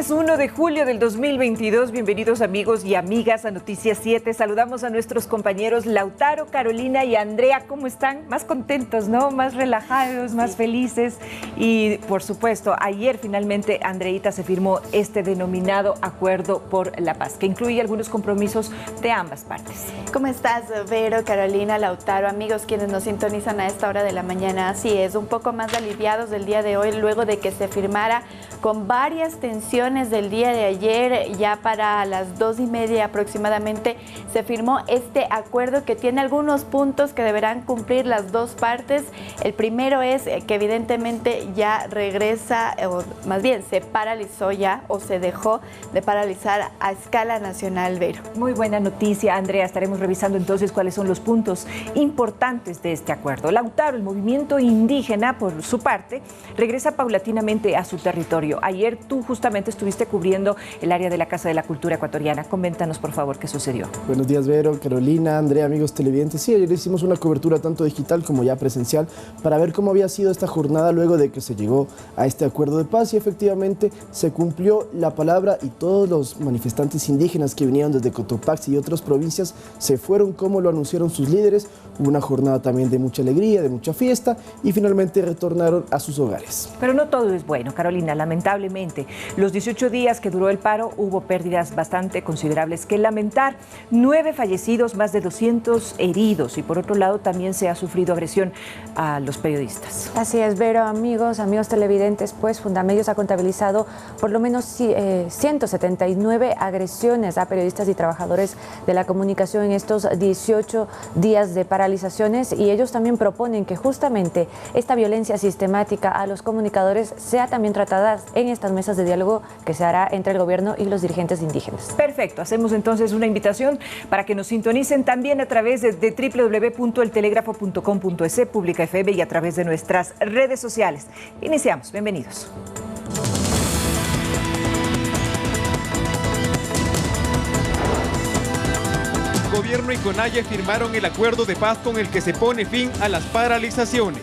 Lunes 1 de julio del 2022, bienvenidos amigos y amigas a Noticias 7. Saludamos a nuestros compañeros Lautaro, Carolina y Andrea. ¿Cómo están? Más contentos, ¿no? Más relajados, más felices. Y por supuesto, ayer finalmente, Andreita, se firmó este denominado Acuerdo por la Paz, que incluye algunos compromisos de ambas partes. ¿Cómo estás, Vero, Carolina, Lautaro, amigos quienes nos sintonizan a esta hora de la mañana? Así es, un poco más aliviados del día de hoy, luego de que se firmara con varias tensiones del día de ayer. Ya para las 2:30 aproximadamente se firmó este acuerdo que tiene algunos puntos que deberán cumplir las dos partes. El primero es que evidentemente ya regresa, o más bien se paralizó ya, o se dejó de paralizar a escala nacional, Vero. Muy buena noticia, Andrea. Estaremos revisando entonces cuáles son los puntos importantes de este acuerdo. Lautaro, el movimiento indígena, por su parte, regresa paulatinamente a su territorio. Ayer tú justamente estuviste cubriendo el área de la Casa de la Cultura Ecuatoriana. Coméntanos, por favor, qué sucedió. Buenos días, Vero, Carolina, Andrea, amigos televidentes. Sí, ayer hicimos una cobertura tanto digital como ya presencial para ver cómo había sido esta jornada luego de que se llegó a este acuerdo de paz, y efectivamente se cumplió la palabra y todos los manifestantes indígenas que vinieron desde Cotopaxi y otras provincias se fueron como lo anunciaron sus líderes. Hubo una jornada también de mucha alegría, de mucha fiesta, y finalmente retornaron a sus hogares. Pero no todo es bueno, Carolina. Lamentablemente, los 18 días que duró el paro hubo pérdidas bastante considerables que lamentar. 9 fallecidos, más de 200 heridos, y por otro lado también se ha sufrido agresión a los periodistas. Así es, Vero, amigos televidentes, pues Fundamedios ha contabilizado por lo menos 179 agresiones a periodistas y trabajadores de la comunicación en estos 18 días de paralizaciones, y ellos también proponen que justamente esta violencia sistemática a los comunicadores sea también tratada en estas mesas de diálogo que se hará entre el gobierno y los dirigentes indígenas. Perfecto, hacemos entonces una invitación para que nos sintonicen también a través de www.eltelegrafo.com.es, Pública FM, y a través de nuestras redes sociales. Iniciamos, bienvenidos. Gobierno y CONAIE firmaron el acuerdo de paz con el que se pone fin a las paralizaciones.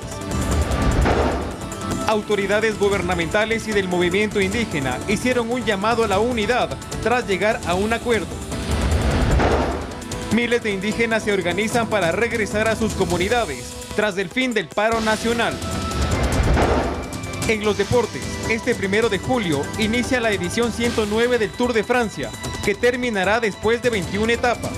Autoridades gubernamentales y del movimiento indígena hicieron un llamado a la unidad tras llegar a un acuerdo. Miles de indígenas se organizan para regresar a sus comunidades tras el fin del paro nacional. En los deportes, este 1 de julio inicia la edición 109 del Tour de Francia, que terminará después de 21 etapas.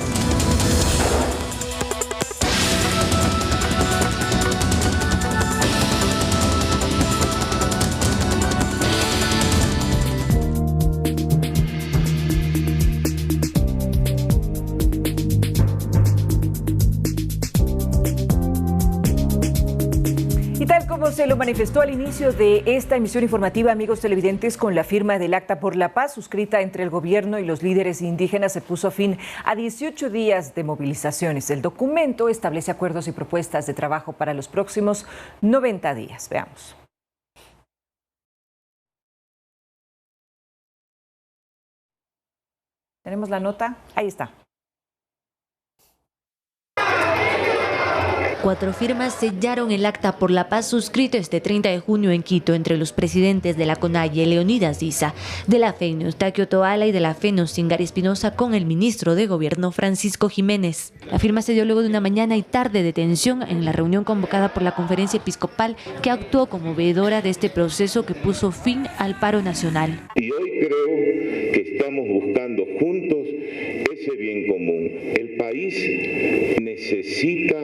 Se lo manifestó al inicio de esta emisión informativa, amigos televidentes, con la firma del Acta por la Paz suscrita entre el gobierno y los líderes indígenas, se puso fin a 18 días de movilizaciones. El documento establece acuerdos y propuestas de trabajo para los próximos 90 días. Veamos. ¿Tenemos la nota? Ahí está. 4 firmas sellaron el Acta por la Paz suscrito este 30 de junio en Quito entre los presidentes de la CONAIE, Leonidas Issa, de la FEN, Eustaquio Toala, y de la FEN, Cingari Espinosa, con el ministro de Gobierno, Francisco Jiménez. La firma se dio luego de una mañana y tarde de tensión en la reunión convocada por la Conferencia Episcopal, que actuó como veedora de este proceso que puso fin al paro nacional. Y hoy creo que estamos buscando juntos ese bien común. El país necesita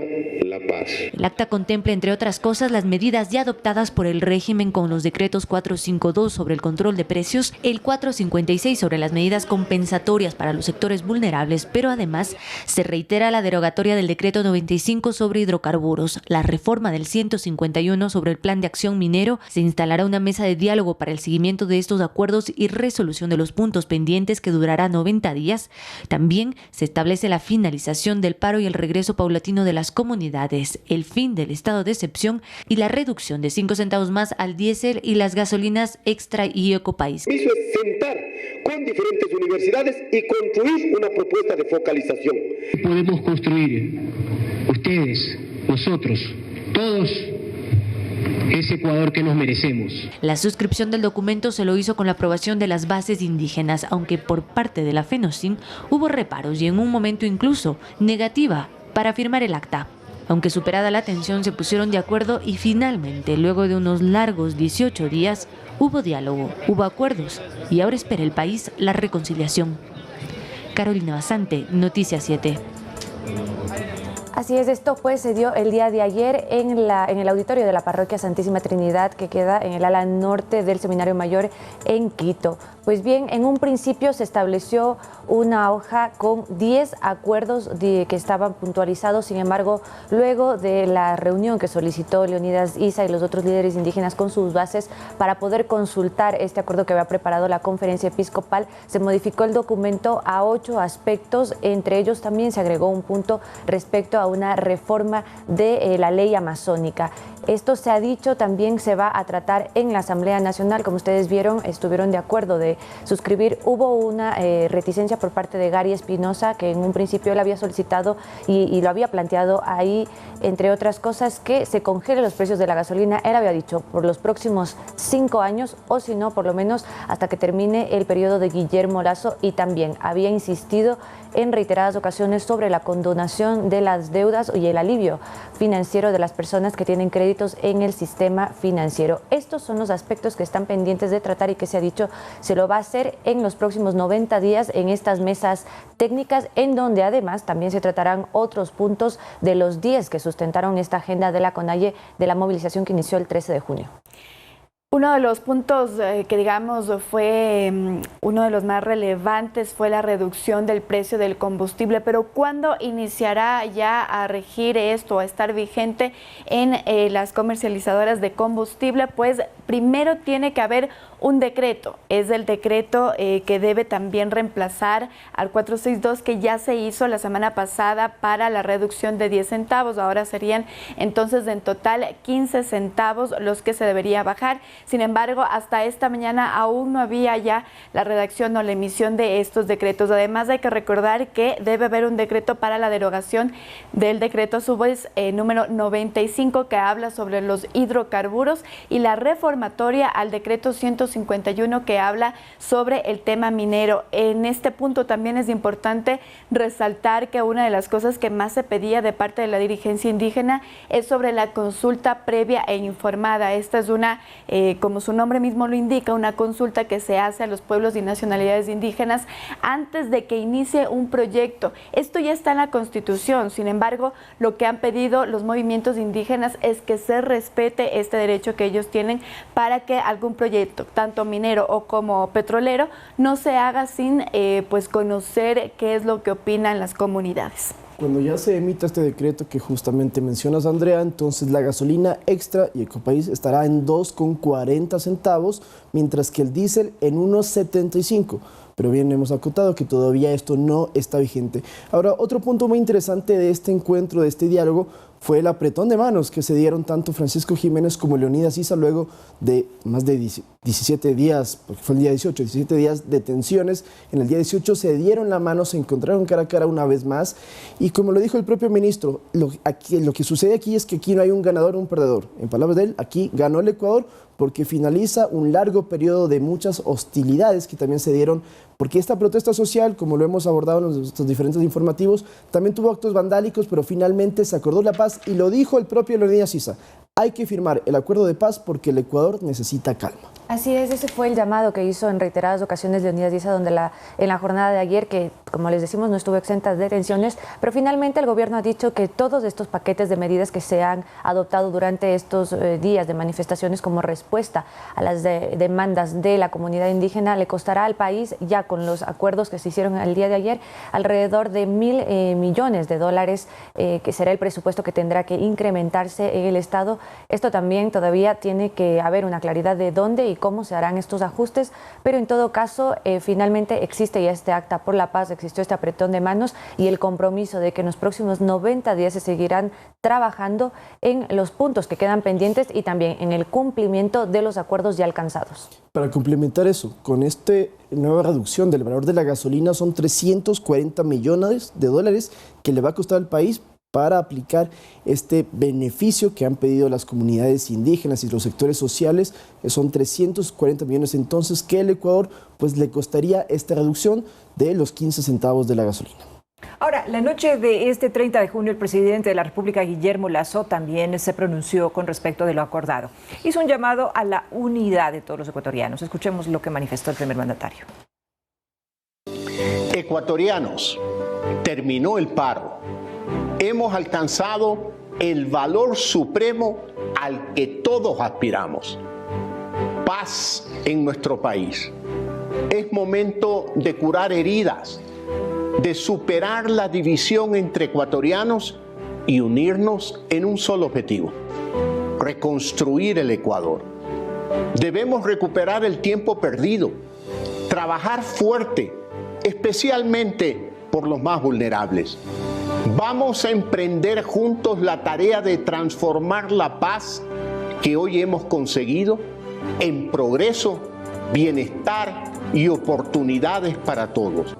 la paz. El acta contempla, entre otras cosas, las medidas ya adoptadas por el régimen con los decretos 452 sobre el control de precios, el 456 sobre las medidas compensatorias para los sectores vulnerables, pero además se reitera la derogatoria del decreto 95 sobre hidrocarburos, la reforma del 151 sobre el plan de acción minero. Se instalará una mesa de diálogo para el seguimiento de estos acuerdos y resolución de los puntos pendientes, que durará 90 días. También se establece la finalización del paro y el regreso paulatino de las comunidades, el fin del estado de excepción y la reducción de 5 centavos más al diésel y las gasolinas extra y ecopaís. Eso es sentar con diferentes universidades y construir una propuesta de focalización. Podemos construir, ustedes, nosotros, todos, ese Ecuador que nos merecemos. La suscripción del documento se lo hizo con la aprobación de las bases indígenas, aunque por parte de la FENOCIN hubo reparos y en un momento incluso negativa para firmar el acta. Aunque superada la tensión se pusieron de acuerdo y finalmente, luego de unos largos 18 días, hubo diálogo, hubo acuerdos y ahora espera el país la reconciliación. Carolina Basante, Noticias 7. Así es, esto pues se dio el día de ayer en el auditorio de la Parroquia Santísima Trinidad, que queda en el ala norte del Seminario Mayor en Quito. Pues bien, en un principio se estableció una hoja con 10 acuerdos que estaban puntualizados. Sin embargo, luego de la reunión que solicitó Leonidas Issa y los otros líderes indígenas con sus bases para poder consultar este acuerdo que había preparado la Conferencia Episcopal, se modificó el documento a 8 aspectos. Entre ellos también se agregó un punto respecto a una reforma de la ley amazónica. Esto se ha dicho, también se va a tratar en la Asamblea Nacional. Como ustedes vieron, estuvieron de acuerdo de suscribir. Hubo una reticencia por parte de Gary Espinosa, que en un principio él había solicitado y lo había planteado ahí, entre otras cosas, que se congelen los precios de la gasolina. Él había dicho por los próximos 5 años, o si no, por lo menos hasta que termine el periodo de Guillermo Lasso, y también había insistido en reiteradas ocasiones sobre la condonación de las deudas y el alivio financiero de las personas que tienen créditos en el sistema financiero. Estos son los aspectos que están pendientes de tratar y que se ha dicho se lo va a hacer en los próximos 90 días en estas mesas técnicas, en donde además también se tratarán otros puntos de los 10 que sustentaron esta agenda de la CONAIE de la movilización que inició el 13 de junio. Uno de los puntos que digamos fue uno de los más relevantes fue la reducción del precio del combustible, pero ¿cuándo iniciará ya a regir esto, a estar vigente en las comercializadoras de combustible? Pues primero tiene que haber un decreto, es el decreto que debe también reemplazar al 462 que ya se hizo la semana pasada para la reducción de 10 centavos, ahora serían entonces en total 15 centavos los que se debería bajar. Sin embargo, hasta esta mañana aún no había ya la redacción o la emisión de estos decretos. Además, hay que recordar que debe haber un decreto para la derogación del decreto a su vez número 95 que habla sobre los hidrocarburos y la reformatoria al decreto 151 que habla sobre el tema minero. En este punto también es importante resaltar que una de las cosas que más se pedía de parte de la dirigencia indígena es sobre la consulta previa e informada. Esta es una como su nombre mismo lo indica, una consulta que se hace a los pueblos y nacionalidades indígenas antes de que inicie un proyecto. Esto ya está en la Constitución, sin embargo, lo que han pedido los movimientos indígenas es que se respete este derecho que ellos tienen para que algún proyecto, tanto minero o como petrolero, no se haga sin pues conocer qué es lo que opinan las comunidades. Cuando ya se emita este decreto que justamente mencionas, Andrea, entonces la gasolina extra y Ecopaís estará en 2,40 centavos, mientras que el diésel en 1,75. Pero bien, hemos acotado que todavía esto no está vigente. Ahora, otro punto muy interesante de este encuentro, de este diálogo, fue el apretón de manos que se dieron tanto Francisco Jiménez como Leonidas Issa luego de más de 17 días, porque fue el día 18, 17 días de tensiones. En el día 18 se dieron la mano, se encontraron cara a cara una vez más y como lo dijo el propio ministro, lo que sucede aquí es que aquí no hay un ganador o un perdedor. En palabras de él, aquí ganó el Ecuador porque finaliza un largo periodo de muchas hostilidades que también se dieron, porque esta protesta social, como lo hemos abordado en nuestros diferentes informativos, también tuvo actos vandálicos, pero finalmente se acordó la paz y lo dijo el propio Leonidas Issa. Hay que firmar el acuerdo de paz porque el Ecuador necesita calma. Así es, ese fue el llamado que hizo en reiteradas ocasiones Leonidas Issa, donde en la jornada de ayer, que como les decimos no estuvo exenta de tensiones, pero finalmente el gobierno ha dicho que todos estos paquetes de medidas que se han adoptado durante estos días de manifestaciones como respuesta a las demandas de la comunidad indígena le costará al país, ya con los acuerdos que se hicieron el día de ayer, alrededor de $1.000 millones, que será el presupuesto que tendrá que incrementarse en el Estado. Esto también todavía tiene que haber una claridad de dónde y cómo se harán estos ajustes, pero en todo caso finalmente existe ya este acta por la paz, existió este apretón de manos y el compromiso de que en los próximos 90 días se seguirán trabajando en los puntos que quedan pendientes y también en el cumplimiento de los acuerdos ya alcanzados. Para complementar eso, con esta nueva reducción del valor de la gasolina son $340 millones que le va a costar al país para aplicar este beneficio que han pedido las comunidades indígenas y los sectores sociales, que son 340 millones entonces, que el Ecuador pues le costaría esta reducción de los 15 centavos de la gasolina. Ahora, la noche de este 30 de junio, el presidente de la República, Guillermo Lasso, también se pronunció con respecto de lo acordado. Hizo un llamado a la unidad de todos los ecuatorianos. Escuchemos lo que manifestó el primer mandatario. Ecuatorianos, terminó el paro. Hemos alcanzado el valor supremo al que todos aspiramos. Paz en nuestro país. Es momento de curar heridas, de superar la división entre ecuatorianos y unirnos en un solo objetivo: reconstruir el Ecuador. Debemos recuperar el tiempo perdido, trabajar fuerte, especialmente por los más vulnerables. Vamos a emprender juntos la tarea de transformar la paz que hoy hemos conseguido en progreso, bienestar y oportunidades para todos.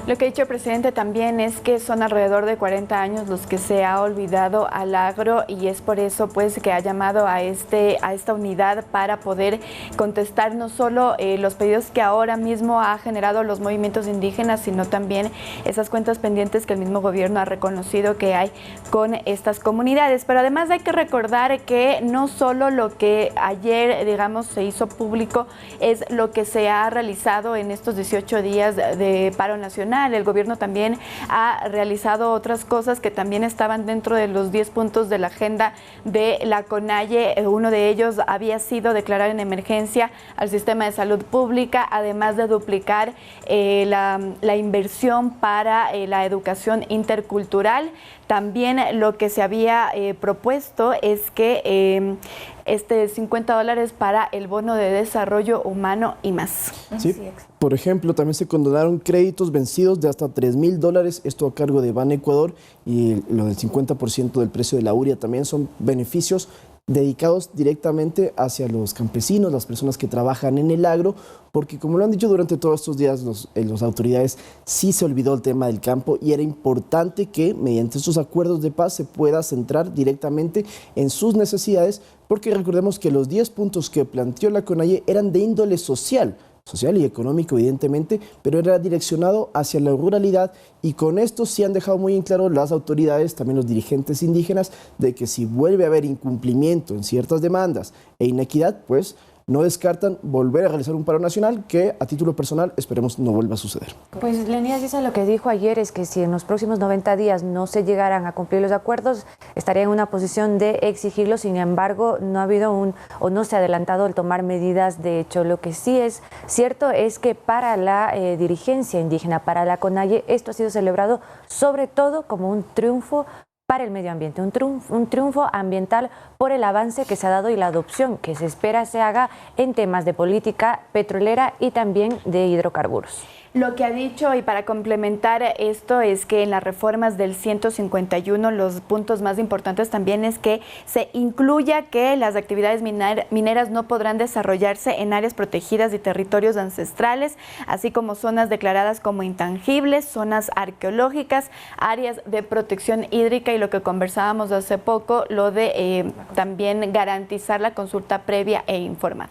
Lo que ha dicho el presidente también es que son alrededor de 40 años los que se ha olvidado al agro, y es por eso pues que ha llamado a esta unidad para poder contestar no solo los pedidos que ahora mismo ha generado los movimientos indígenas, sino también esas cuentas pendientes que el mismo gobierno ha reconocido que hay con estas comunidades. Pero además hay que recordar que no solo lo que ayer, digamos, se hizo público es lo que se ha realizado en estos 18 días de paro nacional. El gobierno también ha realizado otras cosas que también estaban dentro de los 10 puntos de la agenda de la CONAIE. Uno de ellos había sido declarar en emergencia al sistema de salud pública, además de duplicar la inversión para la educación intercultural. También lo que se había propuesto es que $50 para el bono de desarrollo humano y más. Sí, por ejemplo, también se condonaron créditos vencidos de hasta $3.000, esto a cargo de Ban Ecuador, y lo del 50% del precio de la urea también son beneficios dedicados directamente hacia los campesinos, las personas que trabajan en el agro, porque como lo han dicho durante todos estos días las autoridades, sí se olvidó el tema del campo y era importante que mediante estos acuerdos de paz se pueda centrar directamente en sus necesidades, porque recordemos que los 10 puntos que planteó la CONAIE eran de índole social y económico, evidentemente, pero era direccionado hacia la ruralidad, y con esto sí han dejado muy en claro las autoridades, también los dirigentes indígenas, de que si vuelve a haber incumplimiento en ciertas demandas e inequidad, pues no descartan volver a realizar un paro nacional, que a título personal esperemos no vuelva a suceder. Pues Leonidas Issa lo que dijo ayer es que si en los próximos 90 días no se llegaran a cumplir los acuerdos, estaría en una posición de exigirlo. Sin embargo, no ha habido no se ha adelantado el tomar medidas. De hecho, lo que sí es cierto es que para la dirigencia indígena, para la CONAIE, esto ha sido celebrado sobre todo como un triunfo para el medio ambiente, un triunfo ambiental por el avance que se ha dado y la adopción que se espera se haga en temas de política petrolera y también de hidrocarburos. Lo que ha dicho, y para complementar esto, es que en las reformas del 151 los puntos más importantes también es que se incluya que las actividades mineras no podrán desarrollarse en áreas protegidas y territorios ancestrales, así como zonas declaradas como intangibles, zonas arqueológicas, áreas de protección hídrica, y lo que conversábamos hace poco, lo de también garantizar la consulta previa e informada.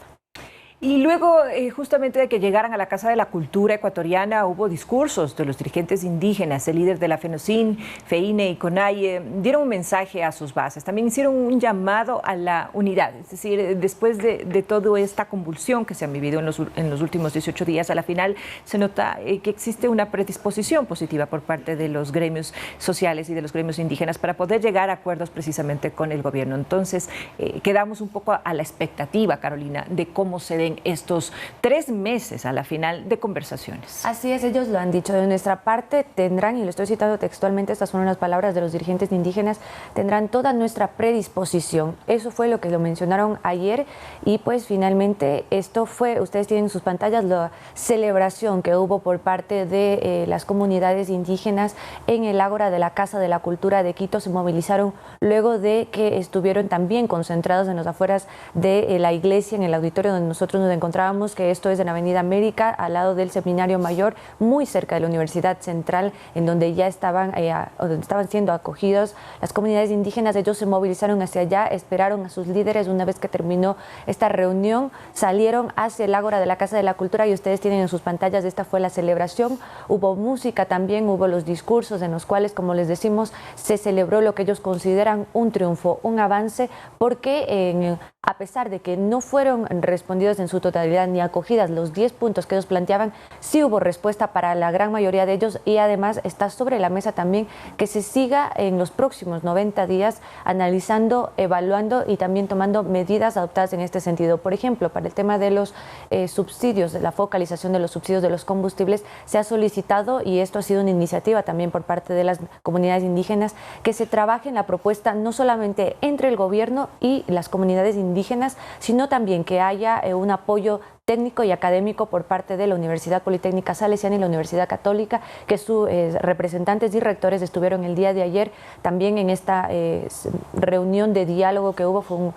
Y luego, justamente de que llegaran a la Casa de la Cultura ecuatoriana, hubo discursos de los dirigentes indígenas. El líder de la FENOCIN, FEINE y CONAIE dieron un mensaje a sus bases. También hicieron un llamado a la unidad. Es decir, después de toda esta convulsión que se han vivido en los últimos 18 días, a la final se nota que existe una predisposición positiva por parte de los gremios sociales y de los gremios indígenas para poder llegar a acuerdos precisamente con el gobierno. Entonces, quedamos un poco a la expectativa, Carolina, de cómo se den estos 3 meses a la final de conversaciones. Así es, ellos lo han dicho. De nuestra parte tendrán, y lo estoy citando textualmente, estas fueron las palabras de los dirigentes indígenas, tendrán toda nuestra predisposición. Eso fue lo que lo mencionaron ayer, y pues finalmente esto fue, ustedes tienen en sus pantallas la celebración que hubo por parte de las comunidades indígenas en el Ágora de la Casa de la Cultura de Quito. Se movilizaron luego de que estuvieron también concentrados en las afueras de la iglesia, en el auditorio donde nosotros nosotros nos encontrábamos, que esto es en Avenida América, al lado del Seminario Mayor, muy cerca de la Universidad Central, en donde ya estaban siendo acogidos las comunidades indígenas. Ellos se movilizaron hacia allá, esperaron a sus líderes. Una vez que terminó esta reunión, salieron hacia el ágora de la Casa de la Cultura, y ustedes tienen en sus pantallas, esta fue la celebración. Hubo música también, hubo los discursos en los cuales, como les decimos, se celebró lo que ellos consideran un triunfo, un avance, porque a pesar de que no fueron respondidos en su totalidad ni acogidas los 10 puntos que ellos planteaban, sí hubo respuesta para la gran mayoría de ellos, y además está sobre la mesa también que se siga en los próximos 90 días analizando, evaluando y también tomando medidas adoptadas en este sentido. Por ejemplo, para el tema de los subsidios, de la focalización de los subsidios de los combustibles, se ha solicitado, y esto ha sido una iniciativa también por parte de las comunidades indígenas, que se trabaje en la propuesta no solamente entre el gobierno y las comunidades indígenas, sino también que haya un apoyo técnico y académico por parte de la Universidad Politécnica Salesiana y la Universidad Católica, que sus representantes y rectores estuvieron el día de ayer también en esta reunión de diálogo que hubo. Fue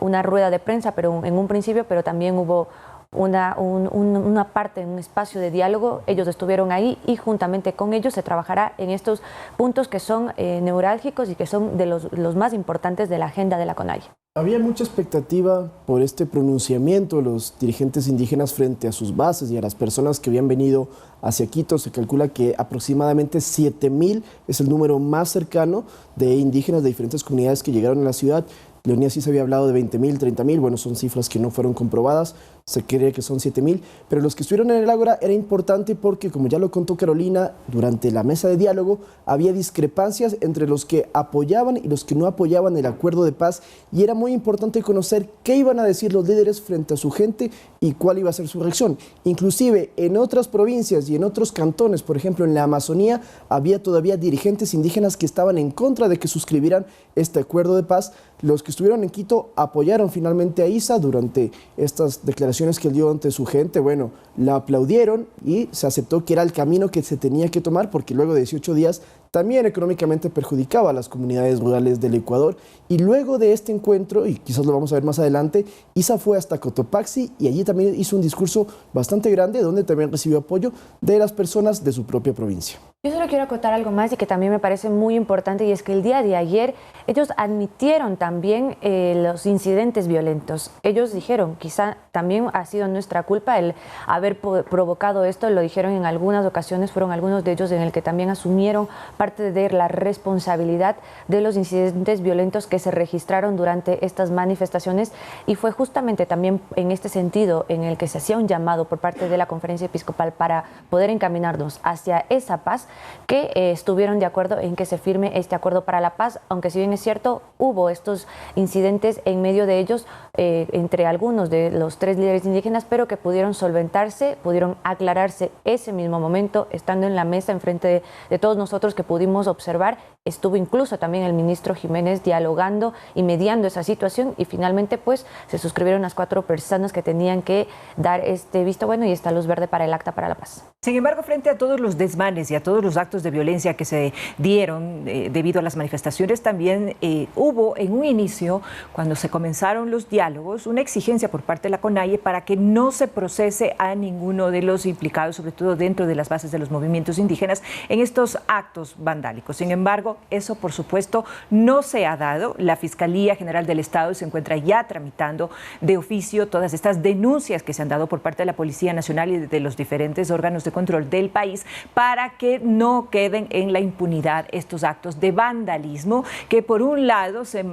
una rueda de prensa, pero en un principio, pero también hubo una parte, un espacio de diálogo. Ellos estuvieron ahí, y juntamente con ellos se trabajará en estos puntos que son neurálgicos y que son de los más importantes de la agenda de la CONAIE. Había mucha expectativa por este pronunciamiento de los dirigentes indígenas frente a sus bases y a las personas que habían venido hacia Quito. Se calcula que aproximadamente 7.000 es el número más cercano de indígenas de diferentes comunidades que llegaron a la ciudad. Leonía sí se había hablado de 20.000, 30.000, bueno, son cifras que no fueron comprobadas, se cree que son 7.000, pero los que estuvieron en el ágora era importante porque, como ya lo contó Carolina, durante la mesa de diálogo había discrepancias entre los que apoyaban y los que no apoyaban el acuerdo de paz, y era muy importante conocer qué iban a decir los líderes frente a su gente y cuál iba a ser su reacción. Inclusive en otras provincias y en otros cantones, por ejemplo en la Amazonía, había todavía dirigentes indígenas que estaban en contra de que suscribieran este acuerdo de paz. Los que estuvieron en Quito apoyaron finalmente a Issa durante estas declaraciones que él dio ante su gente. Bueno, la aplaudieron y se aceptó que era el camino que se tenía que tomar, porque luego de 18 días también económicamente perjudicaba a las comunidades rurales del Ecuador. Y luego de este encuentro, y quizás lo vamos a ver más adelante, Issa fue hasta Cotopaxi y allí también hizo un discurso bastante grande, donde también recibió apoyo de las personas de su propia provincia. Yo solo quiero acotar algo más y que también me parece muy importante, y es que el día de ayer ellos admitieron también los incidentes violentos. Ellos dijeron, quizá también ha sido nuestra culpa el haber provocado esto, lo dijeron en algunas ocasiones, fueron algunos de ellos en el que también asumieron parte de la responsabilidad de los incidentes violentos que se registraron durante estas manifestaciones, y fue justamente también en este sentido en el que se hacía un llamado por parte de la Conferencia Episcopal para poder encaminarnos hacia esa paz, que estuvieron de acuerdo en que se firme este acuerdo para la paz, aunque si bien es cierto, hubo estos incidentes en medio de ellos, entre algunos de los 3 líderes indígenas, pero que pudieron solventarse, pudieron aclararse ese mismo momento, estando en la mesa enfrente de todos nosotros, que pudimos observar. Estuvo incluso también el ministro Jiménez dialogando y mediando esa situación, y finalmente pues se suscribieron las 4 personas que tenían que dar este visto bueno y esta luz verde para el acta para la paz. Sin embargo, frente a todos los desmanes y a todos los actos de violencia que se dieron debido a las manifestaciones, también hubo en un inicio, cuando se comenzaron los diálogos, una exigencia por parte de la CONAIE para que no se procese a ninguno de los implicados, sobre todo dentro de las bases de los movimientos indígenas, en estos actos vandálicos. Sin embargo, eso por supuesto no se ha dado. La Fiscalía General del Estado se encuentra ya tramitando de oficio todas estas denuncias que se han dado por parte de la Policía Nacional y de los diferentes órganos de control del país, para que no queden en la impunidad estos actos de vandalismo que, por un lado, se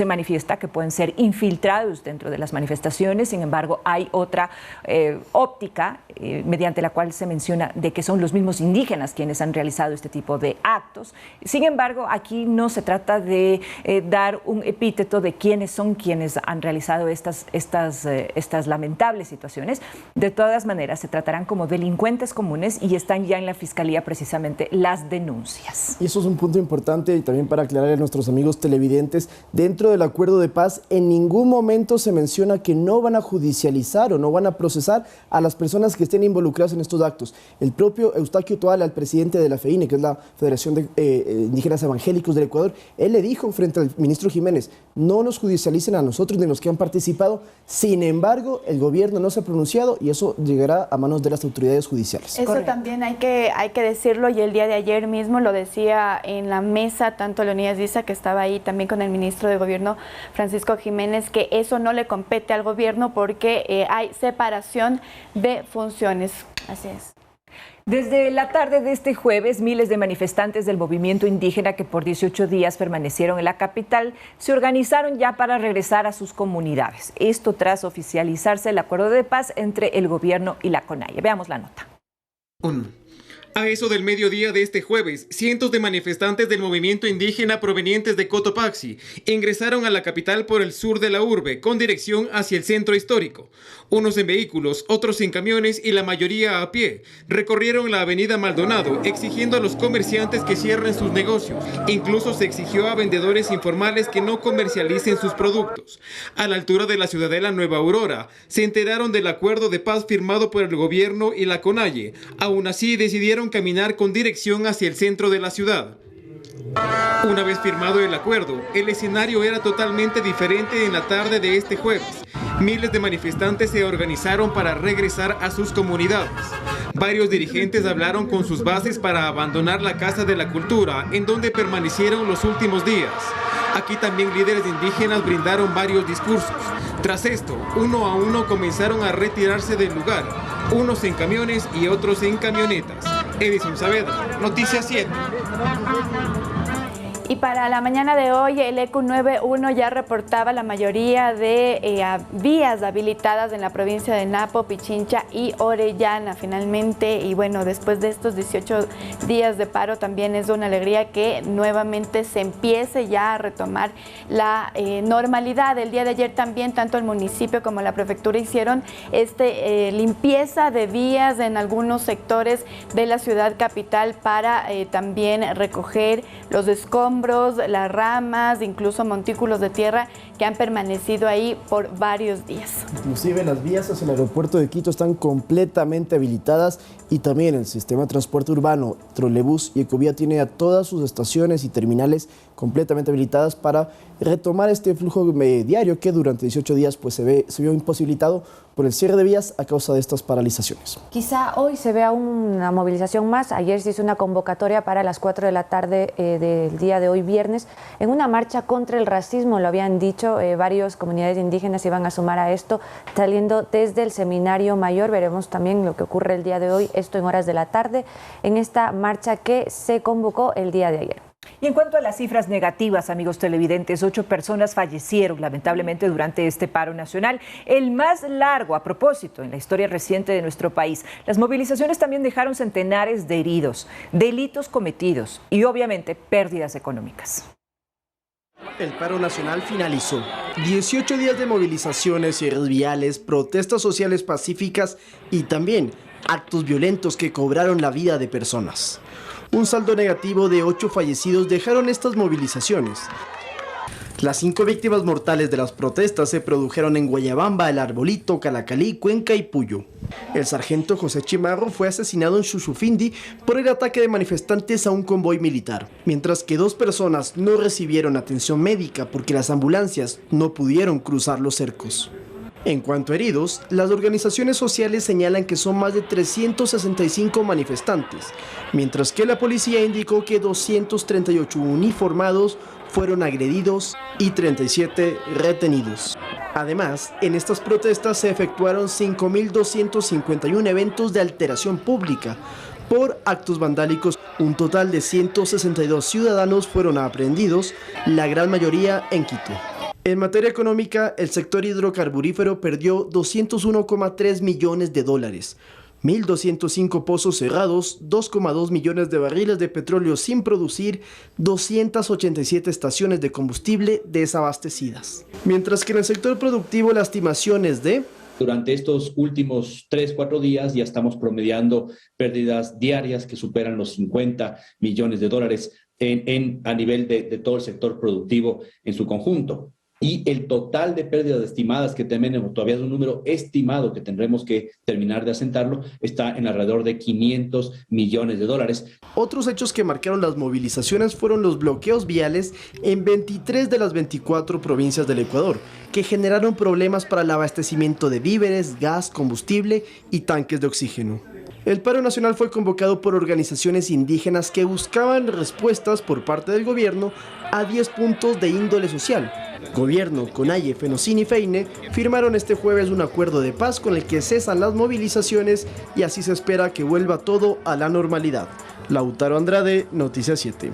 manifiesta que pueden ser infiltrados dentro de las manifestaciones. Sin embargo, hay otra óptica mediante la cual se menciona de que son los mismos indígenas quienes han realizado este tipo de actos. Sin embargo, aquí no se trata de dar un epíteto de quiénes son quienes han realizado estas lamentables situaciones. De todas maneras, se tratarán como delincuentes comunes y están ya en la Fiscalía precisamente las denuncias. Y eso es un punto importante, y también para aclarar a nuestros amigos televidentes, dentro del acuerdo de paz en ningún momento se menciona que no van a judicializar o no van a procesar a las personas que estén involucradas en estos actos. El propio Eustaquio Toala, el presidente de la FEINE, que es la Federación de Indígenas colegas evangélicos del Ecuador. Él le dijo frente al ministro Jiménez, no nos judicialicen a nosotros ni los que han participado. Sin embargo, el gobierno no se ha pronunciado y eso llegará a manos de las autoridades judiciales. Eso también hay que decirlo, y el día de ayer mismo lo decía en la mesa tanto Leonidas Diza, que estaba ahí también con el ministro de Gobierno Francisco Jiménez, que eso no le compete al gobierno porque hay separación de funciones. Así es. Desde la tarde de este jueves, miles de manifestantes del movimiento indígena que por 18 días permanecieron en la capital se organizaron ya para regresar a sus comunidades. Esto tras oficializarse el acuerdo de paz entre el gobierno y la CONAIE. Veamos la nota. A eso del mediodía de este jueves, cientos de manifestantes del movimiento indígena provenientes de Cotopaxi ingresaron a la capital por el sur de la urbe con dirección hacia el centro histórico. Unos en vehículos, otros en camiones y la mayoría a pie. Recorrieron la avenida Maldonado exigiendo a los comerciantes que cierren sus negocios. Incluso se exigió a vendedores informales que no comercialicen sus productos. A la altura de la ciudadela Nueva Aurora, se enteraron del acuerdo de paz firmado por el gobierno y la CONAIE. Aún así, decidieron caminar con dirección hacia el centro de la ciudad. Una vez firmado el acuerdo, el escenario era totalmente diferente en la tarde de este jueves. Miles de manifestantes se organizaron para regresar a sus comunidades. Varios dirigentes hablaron con sus bases para abandonar la Casa de la Cultura, en donde permanecieron los últimos días. Aquí también líderes indígenas brindaron varios discursos. Tras esto, uno a uno comenzaron a retirarse del lugar, unos en camiones y otros en camionetas. Edison Saavedra, Noticias 7. Y para la mañana de hoy, el ECU 91 ya reportaba la mayoría de vías habilitadas en la provincia de Napo, Pichincha y Orellana. Finalmente, y bueno, después de estos 18 días de paro, también es una alegría que nuevamente se empiece ya a retomar la normalidad. El día de ayer también, tanto el municipio como la prefectura hicieron limpieza de vías en algunos sectores de la ciudad capital para también recoger los escombros, las ramas, incluso montículos de tierra que han permanecido ahí por varios días. Inclusive las vías hacia el aeropuerto de Quito están completamente habilitadas y también el sistema de transporte urbano, Trolebús y Ecovía tiene a todas sus estaciones y terminales completamente habilitadas para retomar este flujo diario que durante 18 días pues se vio imposibilitado por el cierre de vías a causa de estas paralizaciones. Quizá hoy se vea una movilización más. Ayer se hizo una convocatoria para las 4 de la tarde del día de hoy, viernes, en una marcha contra el racismo, lo habían dicho, varias comunidades indígenas se iban a sumar a esto, saliendo desde el Seminario Mayor. Veremos también lo que ocurre el día de hoy, esto en horas de la tarde, en esta marcha que se convocó el día de ayer. Y en cuanto a las cifras negativas, amigos televidentes, 8 personas fallecieron lamentablemente durante este paro nacional, el más largo a propósito en la historia reciente de nuestro país. Las movilizaciones también dejaron centenares de heridos, delitos cometidos y obviamente pérdidas económicas. El paro nacional finalizó. 18 días de movilizaciones, cierres viales, protestas sociales pacíficas y también actos violentos que cobraron la vida de personas. Un saldo negativo de 8 fallecidos dejaron estas movilizaciones. Las 5 víctimas mortales de las protestas se produjeron en Guayabamba, El Arbolito, Calacalí, Cuenca y Puyo. El sargento José Chimarro fue asesinado en Chuchufindi por el ataque de manifestantes a un convoy militar, mientras que 2 personas no recibieron atención médica porque las ambulancias no pudieron cruzar los cercos. En cuanto a heridos, las organizaciones sociales señalan que son más de 365 manifestantes, mientras que la policía indicó que 238 uniformados fueron agredidos y 37 retenidos. Además, en estas protestas se efectuaron 5.251 eventos de alteración pública por actos vandálicos. Un total de 162 ciudadanos fueron aprehendidos, la gran mayoría en Quito. En materia económica, el sector hidrocarburífero perdió $201,3 millones, 1.205 pozos cerrados, 2,2 millones de barriles de petróleo sin producir, 287 estaciones de combustible desabastecidas. Mientras que en el sector productivo la estimación es de... Durante estos últimos 3-4 días ya estamos promediando pérdidas diarias que superan los $50 millones a nivel de todo el sector productivo en su conjunto. y el total de pérdidas estimadas que tenemos, todavía es un número estimado que tendremos que terminar de asentarlo, está en alrededor de 500 millones de dólares. Otros hechos que marcaron las movilizaciones fueron los bloqueos viales en 23 de las 24 provincias del Ecuador, que generaron problemas para el abastecimiento de víveres, gas, combustible y tanques de oxígeno. El paro nacional fue convocado por organizaciones indígenas que buscaban respuestas por parte del gobierno a 10 puntos de índole social. Gobierno, CONAIE, FENOCIN y FEINE firmaron este jueves un acuerdo de paz con el que cesan las movilizaciones y así se espera que vuelva todo a la normalidad. Lautaro Andrade, Noticias 7.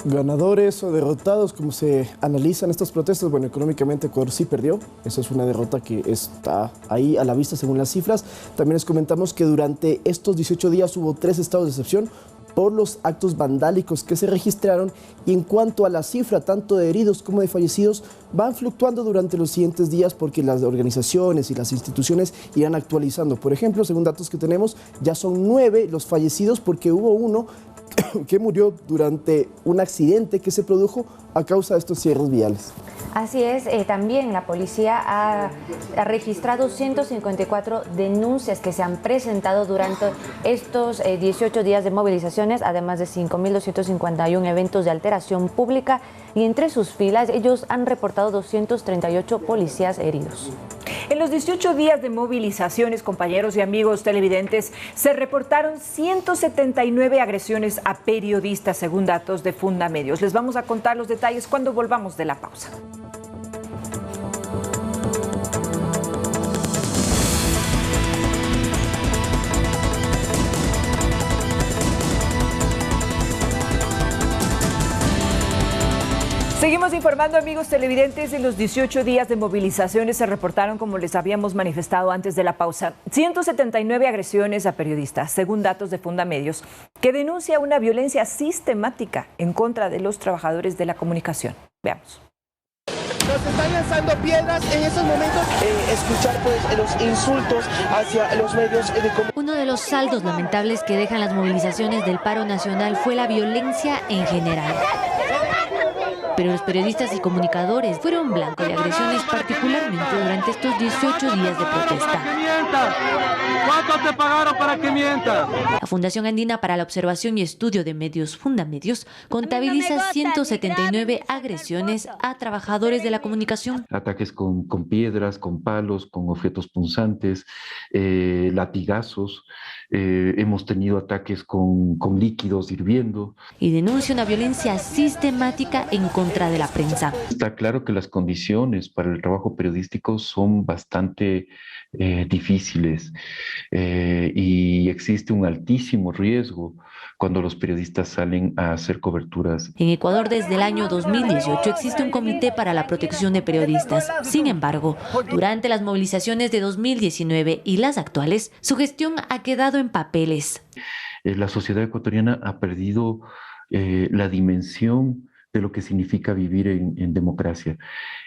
Ganadores o derrotados, como se analizan estas protestas. Bueno, económicamente Ecuador sí perdió, esa es una derrota que está ahí a la vista según las cifras. También les comentamos que durante estos 18 días hubo 3 estados de excepción por los actos vandálicos que se registraron, y en cuanto a la cifra tanto de heridos como de fallecidos van fluctuando durante los siguientes días porque las organizaciones y las instituciones irán actualizando. Por ejemplo, según datos que tenemos, ya son 9 los fallecidos porque hubo uno que murió durante un accidente que se produjo a causa de estos cierres viales. Así es, también la policía ha registrado 154 denuncias que se han presentado durante estos 18 días de movilizaciones, además de 5.251 eventos de alteración pública, y entre sus filas ellos han reportado 238 policías heridos. En los 18 días de movilizaciones, compañeros y amigos televidentes, se reportaron 179 agresiones a periodistas, según datos de Fundamedios. Les vamos a contar los detalles cuando volvamos de la pausa. Seguimos informando, amigos televidentes. En los 18 días de movilizaciones se reportaron, como les habíamos manifestado antes de la pausa, 179 agresiones a periodistas, según datos de Fundamedios, que denuncia una violencia sistemática en contra de los trabajadores de la comunicación. Veamos. Nos están lanzando piedras en estos momentos. Escuchar pues los insultos hacia los medios de comunicación. Uno de los saldos lamentables que dejan las movilizaciones del paro nacional fue la violencia en general. Pero los periodistas y comunicadores fueron blanco de agresiones, particularmente durante estos 18 días de protesta. ¿Cuánto te pagaron para que mientas? La Fundación Andina para la Observación y Estudio de Medios, Fundamedios, contabiliza 179 agresiones a trabajadores de la comunicación. Ataques con piedras, con palos, con objetos punzantes, latigazos. Hemos tenido ataques con líquidos hirviendo. Y denuncia una violencia sistemática en contra de la prensa. Está claro que las condiciones para el trabajo periodístico son bastante difíciles y existe un altísimo riesgo cuando los periodistas salen a hacer coberturas. En Ecuador, desde el año 2018, existe un comité para la protección de periodistas. Sin embargo, durante las movilizaciones de 2019 y las actuales, su gestión ha quedado en papeles. La sociedad ecuatoriana ha perdido la dimensión de lo que significa vivir en democracia.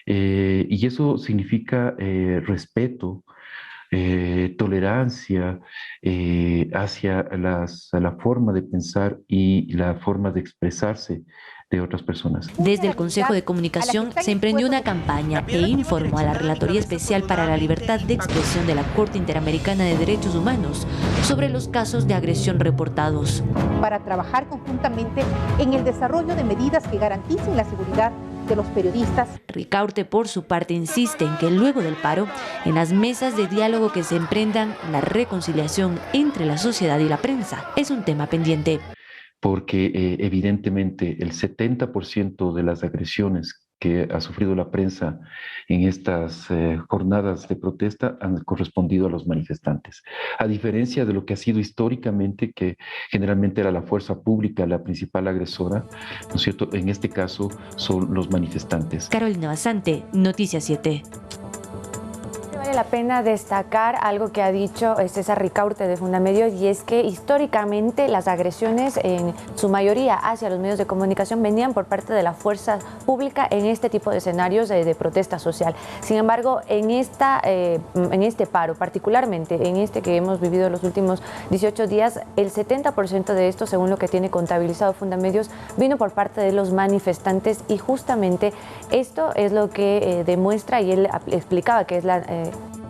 Y eso significa respeto, tolerancia hacia la forma de pensar y la forma de expresarse de otras personas. Desde el Consejo de Comunicación se emprendió una campaña e informó a la Relatoría Especial para la Libertad de Expresión de la Corte Interamericana de Derechos Humanos sobre los casos de agresión reportados. Para trabajar conjuntamente en el desarrollo de medidas que garanticen la seguridad de los periodistas. Ricaurte, por su parte, insiste en que luego del paro, en las mesas de diálogo que se emprendan, la reconciliación entre la sociedad y la prensa es un tema pendiente. Porque evidentemente el 70% de las agresiones que ha sufrido la prensa en estas jornadas de protesta han correspondido a los manifestantes. A diferencia de lo que ha sido históricamente, que generalmente era la fuerza pública la principal agresora, ¿no es cierto? En este caso son los manifestantes. Carolina Basante, Noticias 7. Vale la pena destacar algo que ha dicho César Ricaurte de Fundamedios, y es que históricamente las agresiones en su mayoría hacia los medios de comunicación venían por parte de la fuerza pública en este tipo de escenarios de protesta social. Sin embargo, en este paro, particularmente en este que hemos vivido los últimos 18 días, el 70% de esto, según lo que tiene contabilizado Fundamedios, vino por parte de los manifestantes, y justamente esto es lo que demuestra, y él explicaba que es